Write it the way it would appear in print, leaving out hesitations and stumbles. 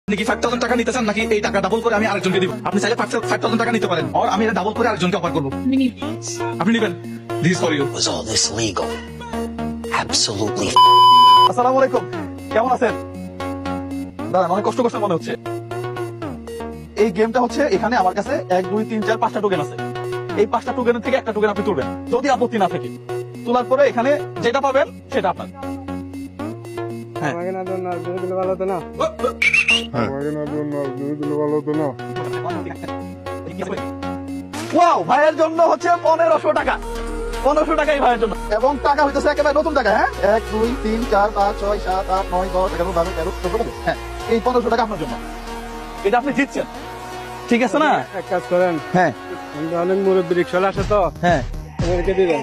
আপনি কি 5,000 টাকা নিতে চান নাকি এই টাকা ডাবল করে আমি আরেকজনকে দিব? আপনি চাইলে 5,000 টাকা নিতে পারেন, আর আমি এটা ডাবল করে আরেকজনকে অফার করবো। আপনি নেবেন? This for you. Was all this legal? Absolutely. আসসালামু আলাইকুম, কেমন আছেন? দাঁড়ান, অনেক কষ্ট মনে হচ্ছে। এই গেমটা হচ্ছে, এখানে আমার কাছে 1 2 3 4 5টা টোকেন আছে। এই 5টা টোকেনের থেকে একটা টোকেন আপনি তুলবেন, যদি আপত্তি না থাকে। তোলার পরে এখানে যেটা পাবেন সেটা আপনার। হ্যাঁ। আমাকে না দেন না, দুই দিলে ভালো হতো না। আমাকে না দেন না, দুই দিলে ভালো হতো না। ওয়াও, ভাইয়ের জন্য হচ্ছে 1500 টাকা। 1500 টাকা এই ভাইয়ের জন্য, এবং টাকা হইতেছে একেবারে নতুন টাকা। হ্যাঁ, 1 2 3 4 5 6 7 8 9 10 11 12 13 14 হ্যাঁ, এই 1500 টাকা আপনার জন্য। এটা আপনি জিতছেন, ঠিক আছে না? এক কাজ করেন, হ্যাঁ অনেক মুরব্বী রিক্সা আসে তো, হ্যাঁ, ওদেরকে দিবেন।